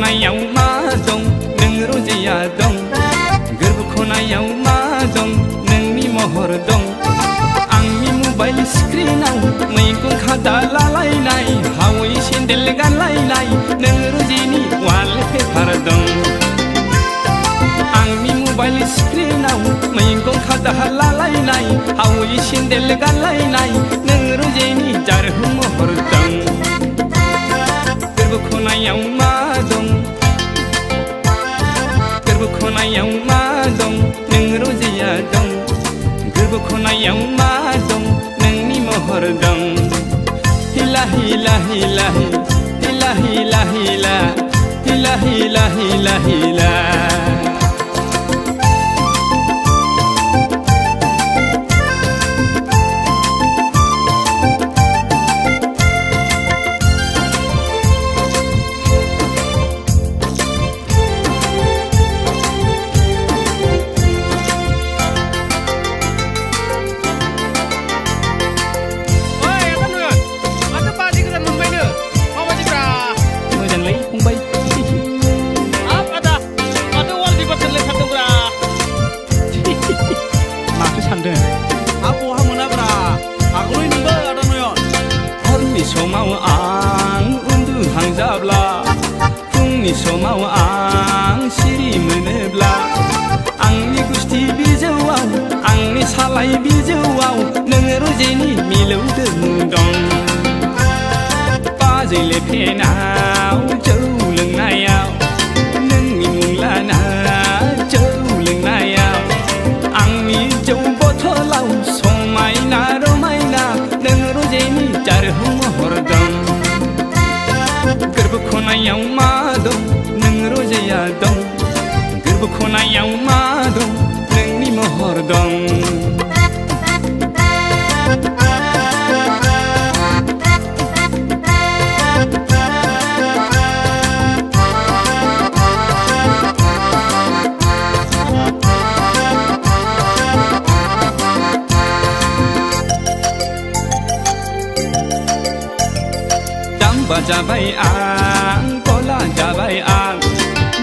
खनायाव मा दं नों रजेया दं गोरबो खनायाव मा दं नोंनि महर दं आंनि मबाइल स्क्रिनाव मैगं खादा लालायनाय हावै सेन्देल गानलायनाय नों रजेनि वालपेपार दं आंनि मबाइल स्क्रिनाव मैगं खादा लालायनाय हावै सेन्देल गानलायनाय नों रजेनि जारहु महर दं गोरबो खनायाव मा दं गोरबो खनायाव मा दं नों रजेया दं गोरबो खनायाव मा दं नोंनि महर दं हिला हिला हिला हिला हिला हिला हिला हिला हिला हिला समाव आं उन्दुहांजाब्ला फुंनि समाव आं सिरि मोनोब्ला आंनि गुस्थि बिजौआव आंनि सालाय बिजौआव नों रजेनि मिलौदो दं बाजै फेनाव जौ लोंनायाव नोंनि मुं लाना जौ लोंनायाव आंनि जौ बथलाव समायना रमायना नों रजेनि जारहु महर दं गोरबो खनायाव मा दं नों रजेया दं गोरबो खनायाव मा दं नोंनि महर दं जाम्बा जाबाय आं गला जाबाय आं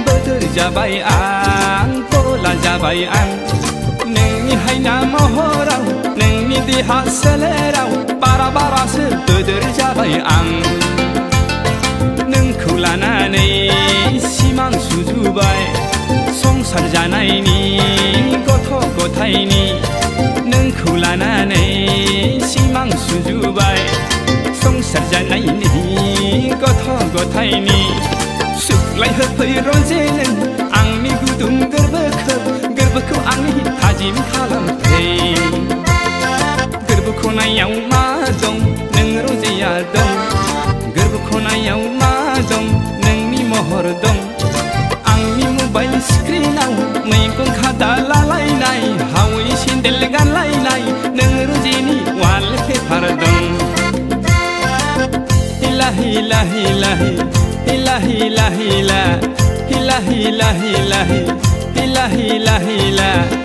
बोदोर जाबाय आं गला जाबाय आं नोंनि हायना महराव नोंनि देहा सोलेराव बारा बारासो बोदोर जाबाय आं नोंखौ लानानै सिमां सुजुबाय संसार जानायनि गथ' गथायनि नोंखौ लानानै सिमां सुजुबाय संसार जानायनि गथ' गथायनि सुग्लाय होफै रजे नों आंनि गुदुं गोरबोखौ आंनि थाजिम खालामफै गोरबो खनायाव मा दं नों रजेया दं गोरबो खनायाव मा दं नोंनि महर दं आंनि मबाइल स्क्रिनाव मैगं खादा लालायनाय हावै सेन्देल गानलायनाय नों रजेनि वालपेपार दं हिला हिला हिला हिला हिला हिला हिला हिला हिला हिला हिला हिला